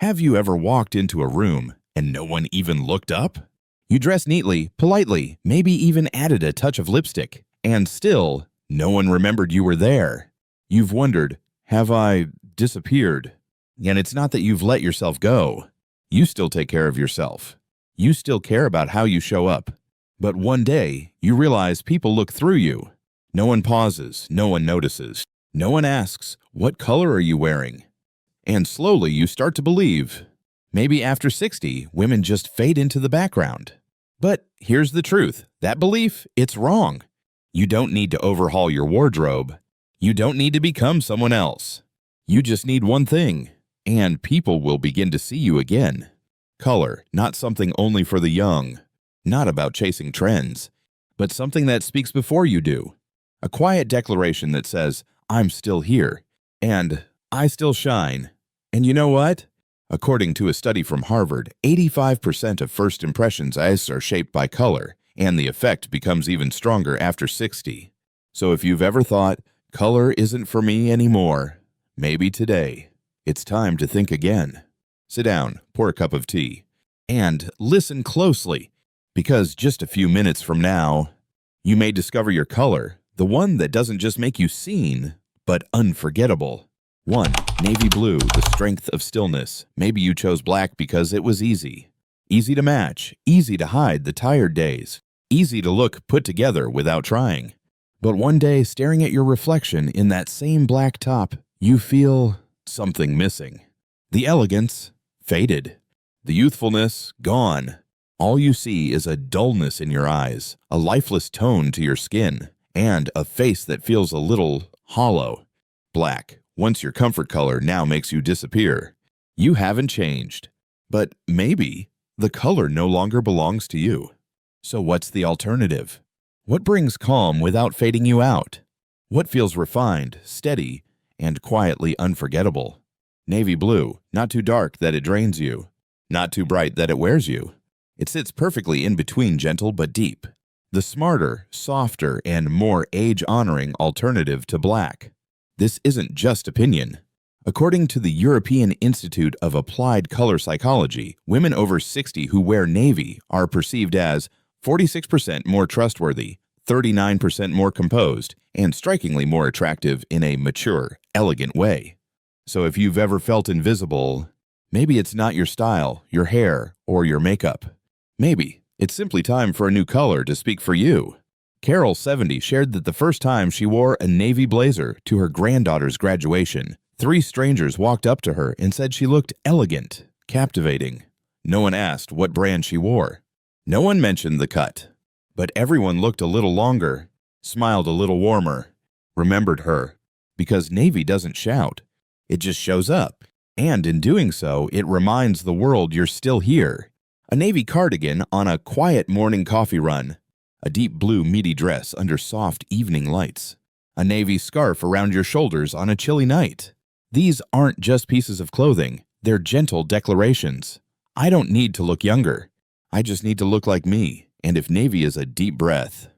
Have you ever walked into a room and no one even looked up? You dress neatly, politely, maybe even added a touch of lipstick, and still, no one remembered you were there. You've wondered, have I disappeared? And it's not that you've let yourself go. You still take care of yourself. You still care about how you show up. But one day, you realize people look through you. No one pauses, no one notices. No one asks, what color are you wearing? And slowly you start to believe, maybe after 60, women just fade into the background. But here's the truth, that belief, it's wrong. You don't need to overhaul your wardrobe. You don't need to become someone else. You just need one thing, and people will begin to see you again. Color, not something only for the young, not about chasing trends, but something that speaks before you do. A quiet declaration that says, I'm still here, and I still shine. And you know what? According to a study from Harvard, 85% of first impressions are shaped by color, and the effect becomes even stronger after 60. So if you've ever thought, color isn't for me anymore, maybe today, it's time to think again. Sit down, pour a cup of tea, and listen closely, because just a few minutes from now, you may discover your color, the one that doesn't just make you seen, but unforgettable. 1. Navy blue, the strength of stillness. Maybe you chose black because it was easy. Easy to match, easy to hide the tired days, easy to look put together without trying. But one day, staring at your reflection in that same black top, you feel something missing. The elegance faded. The youthfulness gone. All you see is a dullness in your eyes, a lifeless tone to your skin, and a face that feels a little hollow. Black, once your comfort color, now makes you disappear. You haven't changed. But maybe the color no longer belongs to you. So what's the alternative? What brings calm without fading you out? What feels refined, steady, and quietly unforgettable? Navy blue, not too dark that it drains you, not too bright that it wears you. It sits perfectly in between, gentle but deep. The smarter, softer, and more age-honoring alternative to black. This isn't just opinion. According to the European Institute of Applied Color Psychology, women over 60 who wear navy are perceived as 46% more trustworthy, 39% more composed, and strikingly more attractive in a mature, elegant way. So if you've ever felt invisible, maybe it's not your style, your hair, or your makeup. Maybe it's simply time for a new color to speak for you. Carol, 70, shared that the first time she wore a navy blazer to her granddaughter's graduation, 3 strangers walked up to her and said she looked elegant, captivating. No one asked what brand she wore. No one mentioned the cut. But everyone looked a little longer, smiled a little warmer, remembered her. Because navy doesn't shout. It just shows up. And in doing so, it reminds the world you're still here. A navy cardigan on a quiet morning coffee run. A deep blue meaty dress under soft evening lights. A navy scarf around your shoulders on a chilly night. These aren't just pieces of clothing, they're gentle declarations. I don't need to look younger. I just need to look like me. And if navy is a deep breath,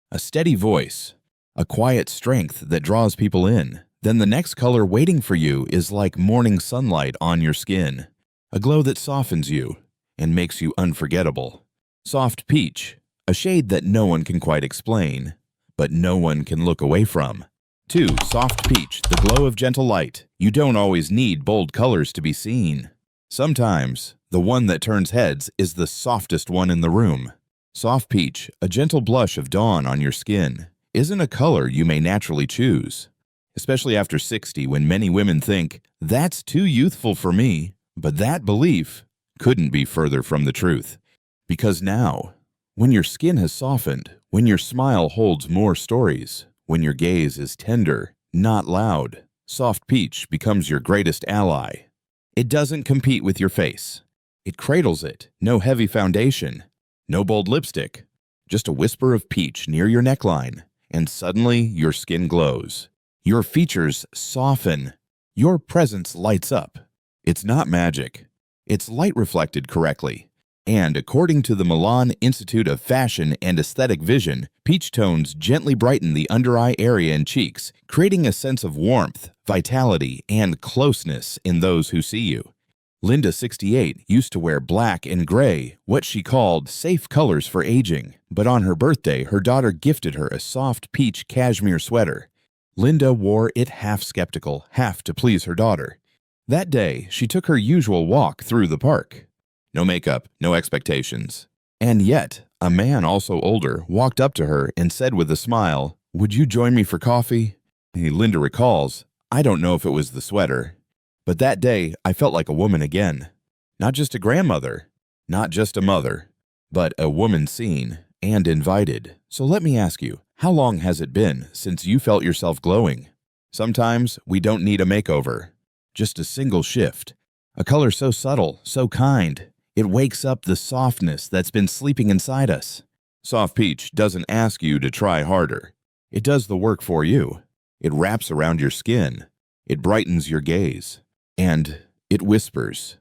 a steady voice, a quiet strength that draws people in, then the next color waiting for you is like morning sunlight on your skin. A glow that softens you and makes you unforgettable. Soft peach, a shade that no one can quite explain, but no one can look away from. 2. Soft peach, the glow of gentle light. You don't always need bold colors to be seen. Sometimes, the one that turns heads is the softest one in the room. Soft peach, a gentle blush of dawn on your skin, isn't a color you may naturally choose. Especially after 60, when many women think, that's too youthful for me. But that belief couldn't be further from the truth. Because now, when your skin has softened, when your smile holds more stories, when your gaze is tender, not loud, soft peach becomes your greatest ally. It doesn't compete with your face. It cradles it. No heavy foundation, no bold lipstick, just a whisper of peach near your neckline, and suddenly your skin glows. Your features soften. Your presence lights up. It's not magic. It's light reflected correctly. And according to the Milan Institute of Fashion and Aesthetic Vision, peach tones gently brighten the under-eye area and cheeks, creating a sense of warmth, vitality, and closeness in those who see you. Linda, 68, used to wear black and gray, what she called safe colors for aging, but on her birthday, her daughter gifted her a soft peach cashmere sweater. Linda wore it half skeptical, half to please her daughter. That day, she took her usual walk through the park. No makeup, no expectations. And yet, a man also older walked up to her and said with a smile, "Would you join me for coffee?" Linda recalls, "I don't know if it was the sweater, but that day I felt like a woman again. Not just a grandmother, not just a mother, but a woman seen and invited." So let me ask you, how long has it been since you felt yourself glowing? Sometimes we don't need a makeover, just a single shift. A color so subtle, so kind, it wakes up the softness that's been sleeping inside us. Soft peach doesn't ask you to try harder. It does the work for you. It wraps around your skin. It brightens your gaze. And it whispers,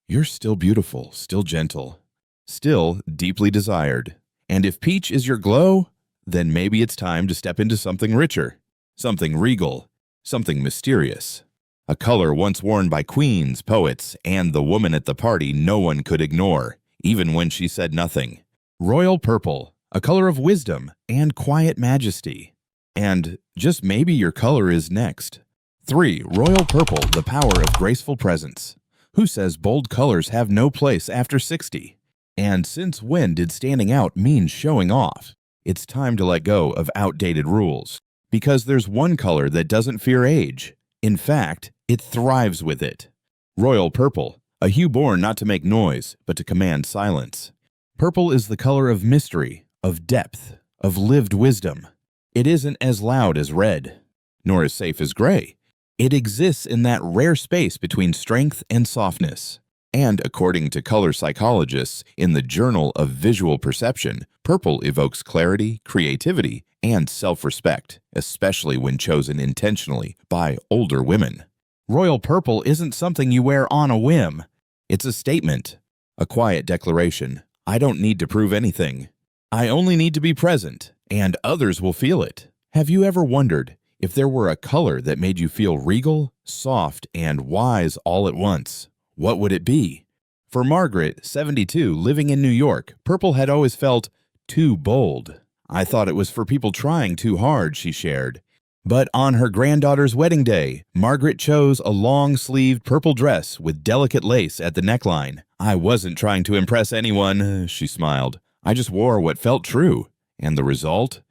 "You're still beautiful, still gentle, still deeply desired." And if peach is your glow, then maybe it's time to step into something richer, something regal, something mysterious. A color once worn by queens, poets, and the woman at the party no one could ignore, even when she said nothing. Royal purple, a color of wisdom and quiet majesty. And just maybe your color is next. 3. Royal purple, the power of graceful presence. Who says bold colors have no place after 60? And since when did standing out mean showing off? It's time to let go of outdated rules. Because there's one color that doesn't fear age. In fact, it thrives with it. Royal purple, a hue born not to make noise, but to command silence. Purple is the color of mystery, of depth, of lived wisdom. It isn't as loud as red, nor as safe as gray. It exists in that rare space between strength and softness. And according to color psychologists in the Journal of Visual Perception, purple evokes clarity, creativity, and self-respect, especially when chosen intentionally by older women. Royal purple isn't something you wear on a whim. It's a statement, a quiet declaration. I don't need to prove anything. I only need to be present, and others will feel it. Have you ever wondered if there were a color that made you feel regal, soft, and wise all at once? What would it be? For Margaret, 72, living in New York, purple had always felt too bold. "I thought it was for people trying too hard," she shared. But on her granddaughter's wedding day, Margaret chose a long-sleeved purple dress with delicate lace at the neckline. "I wasn't trying to impress anyone," she smiled. "I just wore what felt true." And the result?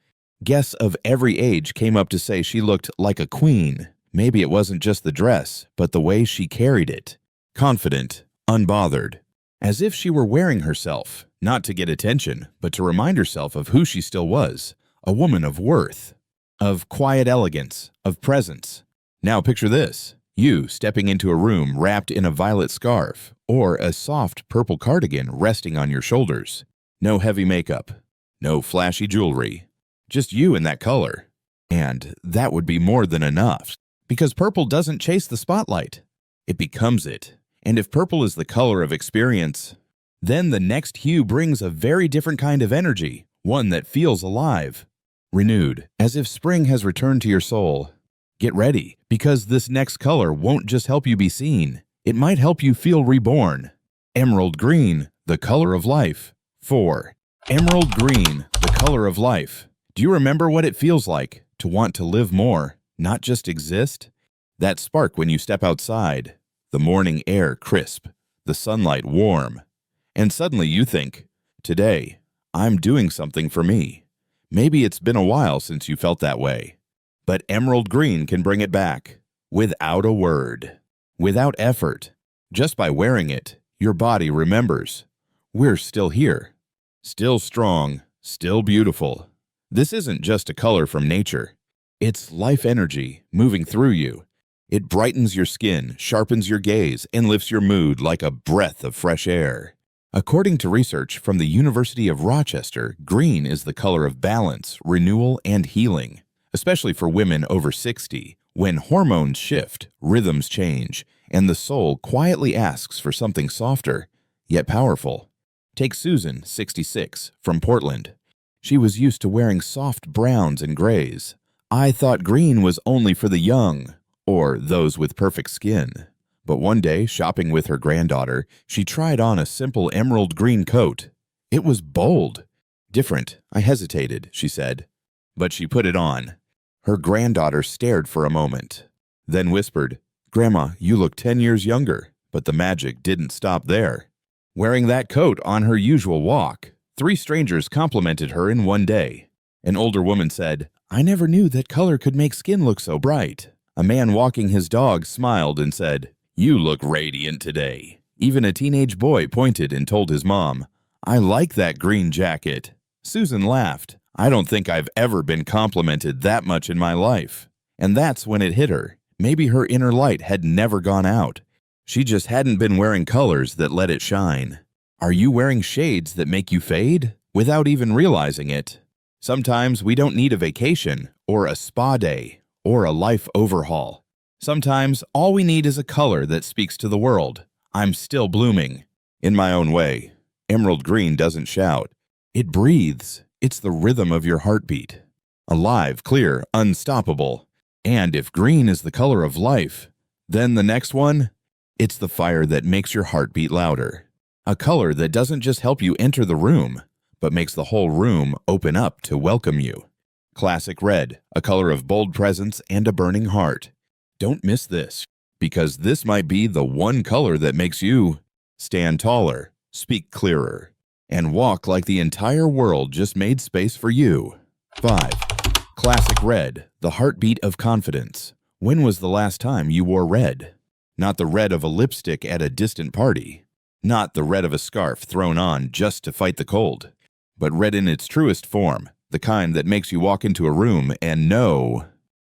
Guests of every age came up to say she looked like a queen. Maybe it wasn't just the dress, but the way she carried it. Confident, unbothered, as if she were wearing herself, not to get attention, but to remind herself of who she still was, a woman of worth, of quiet elegance, of presence. Now picture this, you stepping into a room wrapped in a violet scarf, or a soft purple cardigan resting on your shoulders. No heavy makeup, no flashy jewelry, just you in that color. And that would be more than enough, because purple doesn't chase the spotlight, it becomes it. And if purple is the color of experience, then the next hue brings a very different kind of energy, one that feels alive, renewed, as if spring has returned to your soul. Get ready, because this next color won't just help you be seen, it might help you feel reborn. Emerald green, the color of life. 4. Emerald green, the color of life. Do you remember what it feels like to want to live more, not just exist? That spark when you step outside, the morning air crisp, the sunlight warm, and suddenly you think, today, I'm doing something for me. Maybe it's been a while since you felt that way, but emerald green can bring it back, without a word, without effort. Just by wearing it, your body remembers, we're still here, still strong, still beautiful. This isn't just a color from nature. It's life energy moving through you. It brightens your skin, sharpens your gaze, and lifts your mood like a breath of fresh air. According to research from the University of Rochester, green is the color of balance, renewal, and healing, especially for women over 60. When hormones shift, rhythms change, and the soul quietly asks for something softer, yet powerful. Take Susan, 66, from Portland. She was used to wearing soft browns and grays. "I thought green was only for the young, or those with perfect skin. But one day, shopping with her granddaughter, she tried on a simple emerald green coat. It was bold. Different. I hesitated, she said. But she put it on. Her granddaughter stared for a moment, then whispered, "Grandma, you look 10 years younger." But the magic didn't stop there. Wearing that coat on her usual walk, 3 strangers complimented her in one day. An older woman said, "I never knew that color could make skin look so bright." A man walking his dog smiled and said, "You look radiant today." Even a teenage boy pointed and told his mom, "I like that green jacket." Susan laughed. "I don't think I've ever been complimented that much in my life." And that's when it hit her. Maybe her inner light had never gone out. She just hadn't been wearing colors that let it shine. Are you wearing shades that make you fade without even realizing it? Sometimes we don't need a vacation or a spa day or a life overhaul. Sometimes all we need is a color that speaks to the world. I'm still blooming. In my own way. Emerald green doesn't shout. It breathes. It's the rhythm of your heartbeat. Alive, clear, unstoppable. And if green is the color of life, then the next one, it's the fire that makes your heart beat louder. A color that doesn't just help you enter the room, but makes the whole room open up to welcome you. Classic red, a color of bold presence and a burning heart. Don't miss this, because this might be the one color that makes you stand taller, speak clearer, and walk like the entire world just made space for you. 5. Classic red, the heartbeat of confidence. When was the last time you wore red? Not the red of a lipstick at a distant party. Not the red of a scarf thrown on just to fight the cold. But red in its truest form, the kind that makes you walk into a room and know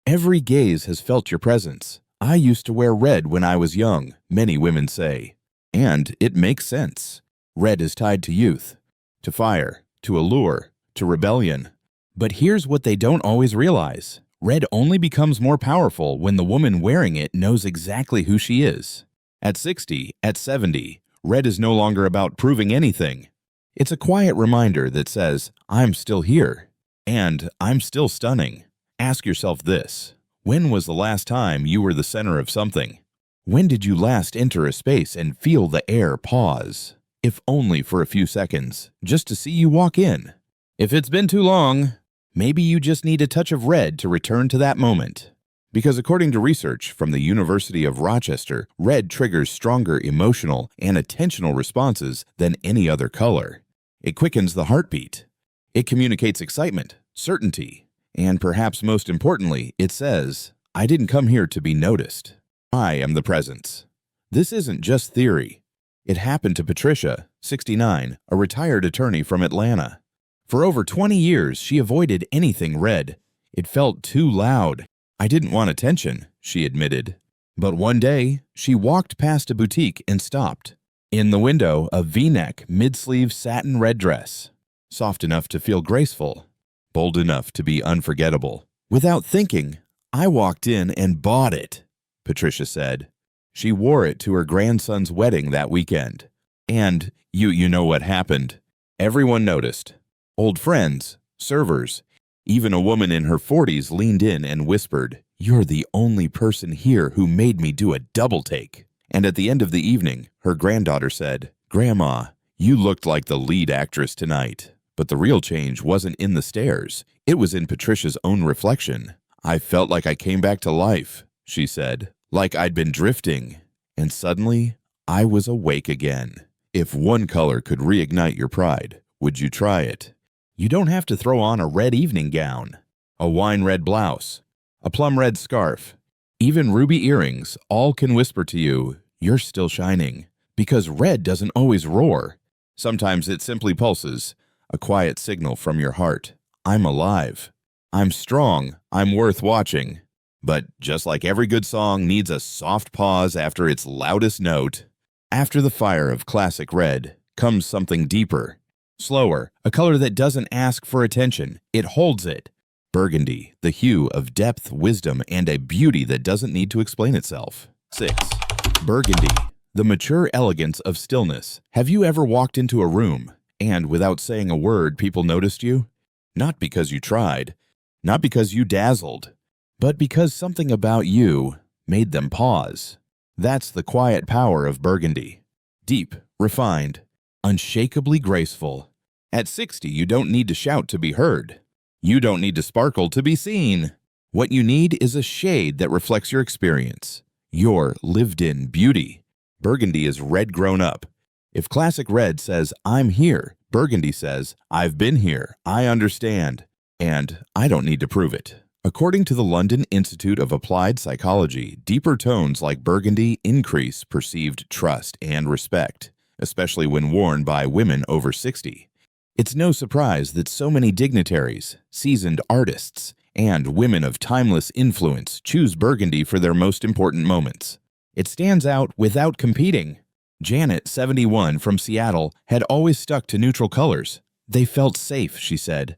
every gaze has felt your presence. I used to wear red when I was young, many women say. And it makes sense. Red is tied to youth, to fire, to allure, to rebellion. But here's what they don't always realize. Red only becomes more powerful when the woman wearing it knows exactly who she is. At 60, at 70, red is no longer about proving anything. It's a quiet reminder that says, I'm still here, and I'm still stunning. Ask yourself this. When was the last time you were the center of something? When did you last enter a space and feel the air pause? If only for a few seconds, just to see you walk in. If it's been too long, maybe you just need a touch of red to return to that moment. Because according to research from the University of Rochester, red triggers stronger emotional and attentional responses than any other color. It quickens the heartbeat. It communicates excitement, certainty, and perhaps most importantly, it says, I didn't come here to be noticed. I am the presence. This isn't just theory. It happened to Patricia, 69, a retired attorney from Atlanta. For over 20 years, she avoided anything red. It felt too loud. I didn't want attention, she admitted. But one day, she walked past a boutique and stopped. In the window, a V-neck, mid-sleeve satin red dress. Soft enough to feel graceful. Bold enough to be unforgettable. Without thinking, I walked in and bought it, Patricia said. She wore it to her grandson's wedding that weekend. And you know what happened. Everyone noticed. Old friends, servers, even a woman in her 40s leaned in and whispered, You're the only person here who made me do a double take. And at the end of the evening, her granddaughter said, Grandma, you looked like the lead actress tonight. But the real change wasn't in the stares. It was in Patricia's own reflection. I felt like I came back to life, she said, like I'd been drifting. And suddenly, I was awake again. If one color could reignite your pride, would you try it? You don't have to throw on a red evening gown, a wine red blouse, a plum red scarf. Even ruby earrings all can whisper to you, you're still shining. Because red doesn't always roar. Sometimes it simply pulses, a quiet signal from your heart. I'm alive. I'm strong. I'm worth watching. But just like every good song needs a soft pause after its loudest note, after the fire of classic red comes something deeper, slower, a color that doesn't ask for attention. It holds it. Burgundy, the hue of depth, wisdom, and a beauty that doesn't need to explain itself. 6. Burgundy, the mature elegance of stillness. Have you ever walked into a room and without saying a word, people noticed you? Not because you tried, not because you dazzled, but because something about you made them pause. That's the quiet power of Burgundy. Deep, refined, unshakably graceful. At 60, you don't need to shout to be heard. You don't need to sparkle to be seen. What you need is a shade that reflects your experience, your lived-in beauty. Burgundy is red grown up. If classic red says, "I'm here," Burgundy says, "I've been here, I understand, and I don't need to prove it." According to the London Institute of Applied Psychology, deeper tones like burgundy increase perceived trust and respect, especially when worn by women over 60. It's no surprise that so many dignitaries, seasoned artists, and women of timeless influence choose burgundy for their most important moments. It stands out without competing. Janet, 71, from Seattle, had always stuck to neutral colors. They felt safe, she said.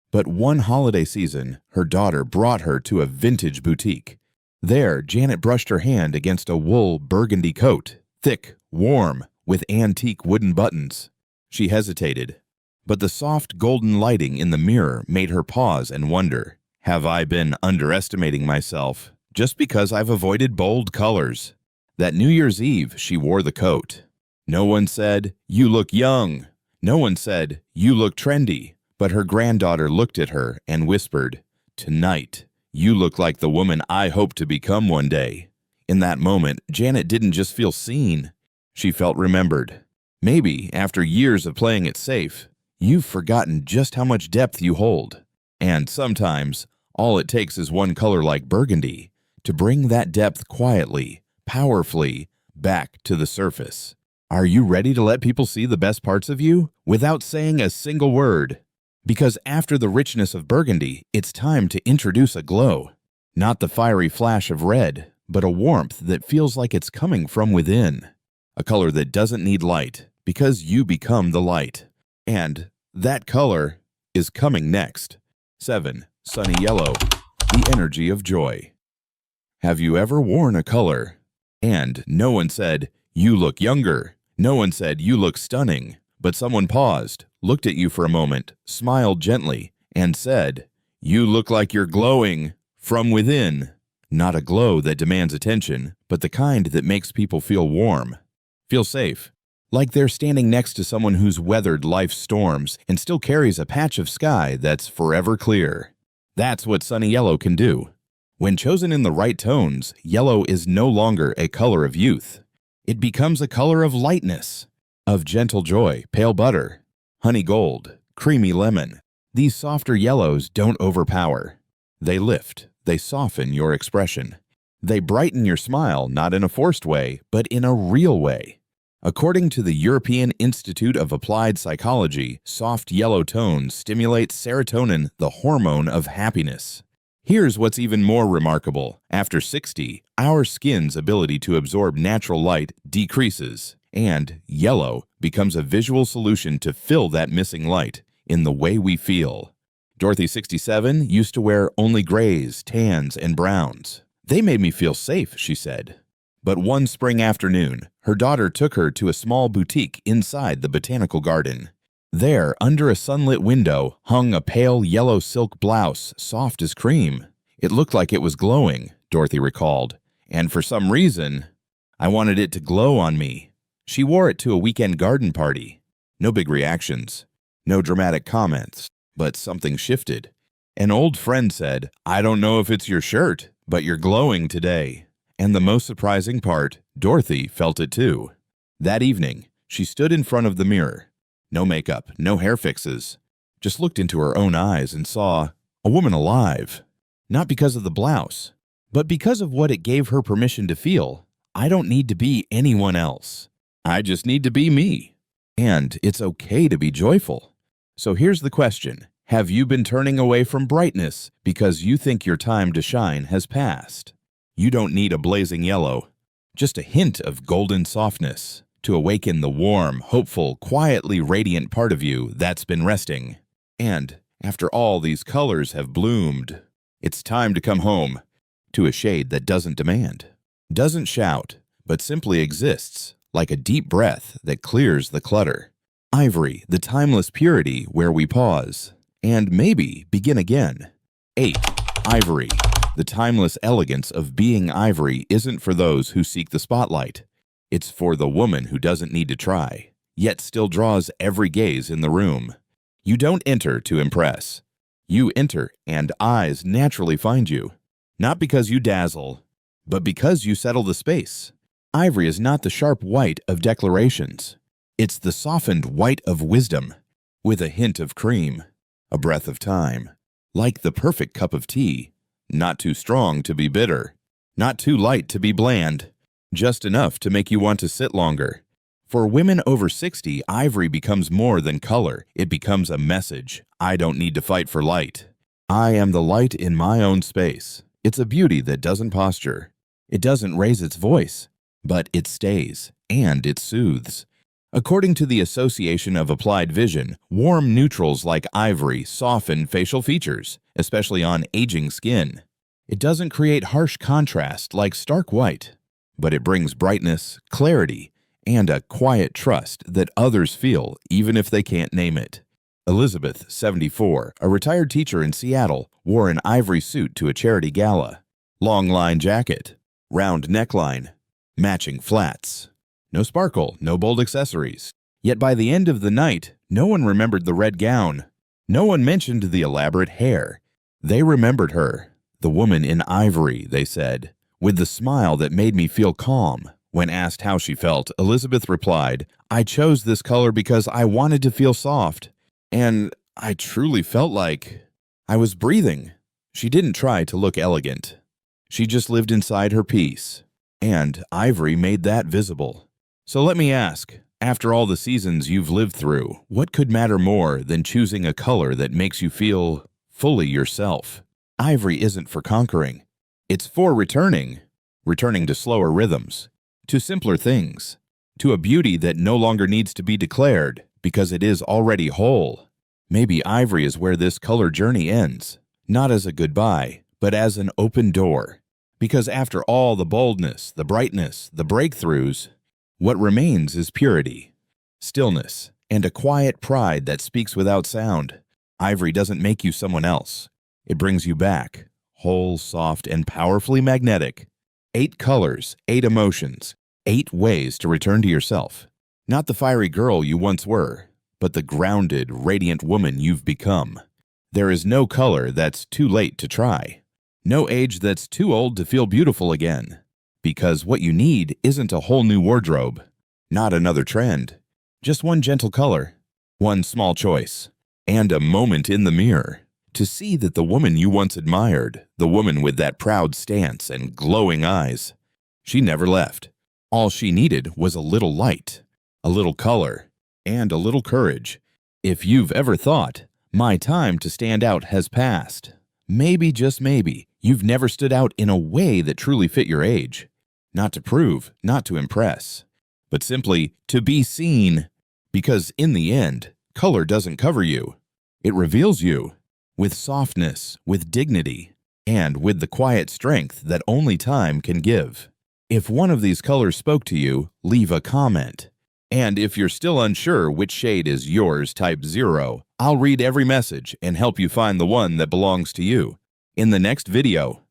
But one holiday season, her daughter brought her to a vintage boutique. There, Janet brushed her hand against a wool burgundy coat, thick, warm, with antique wooden buttons. She hesitated, but the soft golden lighting in the mirror made her pause and wonder, have I been underestimating myself just because I've avoided bold colors? That New Year's Eve, she wore the coat. No one said, "You look young." No one said, "You look trendy." But her granddaughter looked at her and whispered, "Tonight, you look like the woman I hope to become one day." In that moment, Janet didn't just feel seen. She felt remembered. Maybe, after years of playing it safe, you've forgotten just how much depth you hold. And sometimes, all it takes is one color like burgundy to bring that depth quietly, powerfully, back to the surface. Are you ready to let people see the best parts of you without saying a single word? Because after the richness of burgundy, it's time to introduce a glow. Not the fiery flash of red, but a warmth that feels like it's coming from within. A color that doesn't need light, because you become the light. And that color is coming next. 7. Sunny yellow, the energy of joy. Have you ever worn a color and no one said, "You look younger"? No one said, "You look stunning," but someone paused, looked at you for a moment, smiled gently, and said, "You look like you're glowing from within." Not a glow that demands attention, but the kind that makes people feel warm, feel safe, like they're standing next to someone who's weathered life's storms and still carries a patch of sky that's forever clear. That's what sunny yellow can do. When chosen in the right tones, yellow is no longer a color of youth. It becomes a color of lightness, of gentle joy, pale butter, honey gold, creamy lemon. These softer yellows don't overpower. They lift, they soften your expression. They brighten your smile, not in a forced way, but in a real way. According to the European Institute of Applied Psychology, soft yellow tones stimulate serotonin, the hormone of happiness. Here's what's even more remarkable. After 60, our skin's ability to absorb natural light decreases, and yellow becomes a visual solution to fill that missing light in the way we feel. Dorothy, 67, used to wear only grays, tans, and browns. They made me feel safe, she said. But one spring afternoon, her daughter took her to a small boutique inside the botanical garden. There, under a sunlit window, hung a pale yellow silk blouse, soft as cream. It looked like it was glowing, Dorothy recalled, and for some reason, I wanted it to glow on me. She wore it to a weekend garden party. No big reactions, no dramatic comments, but something shifted. An old friend said, "I don't know if it's your shirt, but you're glowing today." And the most surprising part, Dorothy felt it too. That evening, she stood in front of the mirror. No makeup, no hair fixes. Just looked into her own eyes and saw a woman alive. Not because of the blouse, but because of what it gave her permission to feel. I don't need to be anyone else. I just need to be me. And it's okay to be joyful. So here's the question. Have you been turning away from brightness because you think your time to shine has passed? You don't need a blazing yellow, just a hint of golden softness to awaken the warm, hopeful, quietly radiant part of you that's been resting. And after all these colors have bloomed, it's time to come home to a shade that doesn't demand, doesn't shout, but simply exists like a deep breath that clears the clutter. Ivory, the timeless purity where we pause and maybe begin again. 8. Ivory, The timeless elegance of being Ivory isn't for those who seek the spotlight. It's for the woman who doesn't need to try, yet still draws every gaze in the room. You don't enter to impress. You enter, and eyes naturally find you. Not because you dazzle, but because you settle the space. Ivory is not the sharp white of declarations. It's the softened white of wisdom, with a hint of cream, a breath of time. Like the perfect cup of tea, not too strong to be bitter, not too light to be bland, just enough to make you want to sit longer. For women over 60, Ivory becomes more than color. It becomes a message. I don't need to fight for light. I am the light in my own space. It's a beauty that doesn't posture. It doesn't raise its voice, but it stays, and it soothes. According to the Association of Applied Vision, warm neutrals like Ivory soften facial features, especially on aging skin. It doesn't create harsh contrast like stark white, but it brings brightness, clarity, and a quiet trust that others feel even if they can't name it. Elizabeth, 74, a retired teacher in Seattle, wore an ivory suit to a charity gala. Long line jacket, round neckline, matching flats. No sparkle, no bold accessories. Yet by the end of the night, no one remembered the red gown. No one mentioned the elaborate hair. They remembered her, the woman in ivory, they said, with the smile that made me feel calm. When asked how she felt, Elizabeth replied, I chose this color because I wanted to feel soft. And I truly felt like I was breathing. She didn't try to look elegant. She just lived inside her peace. And Ivory made that visible. So let me ask, after all the seasons you've lived through, what could matter more than choosing a color that makes you feel fully yourself? Ivory isn't for conquering. It's for returning to slower rhythms, to simpler things, to a beauty that no longer needs to be declared because it is already whole. Maybe Ivory is where this color journey ends, not as a goodbye, but as an open door. Because after all the boldness, the brightness, the breakthroughs, what remains is purity, stillness, and a quiet pride that speaks without sound. Ivory doesn't make you someone else. It brings you back, whole, soft, and powerfully magnetic. 8 colors, 8 emotions, 8 ways to return to yourself. Not the fiery girl you once were, but the grounded, radiant woman you've become. There is no color that's too late to try. No age that's too old to feel beautiful again. Because what you need isn't a whole new wardrobe, not another trend, just one gentle color, one small choice, and a moment in the mirror to see that the woman you once admired, the woman with that proud stance and glowing eyes, she never left. All she needed was a little light, a little color, and a little courage. If you've ever thought, my time to stand out has passed, maybe, just maybe, you've never stood out in a way that truly fit your age. Not to prove, not to impress, but simply to be seen. Because in the end, color doesn't cover you. It reveals you with softness, with dignity, and with the quiet strength that only time can give. If one of these colors spoke to you, leave a comment. And if you're still unsure which shade is yours, type 0. I'll read every message and help you find the one that belongs to you. In the next video,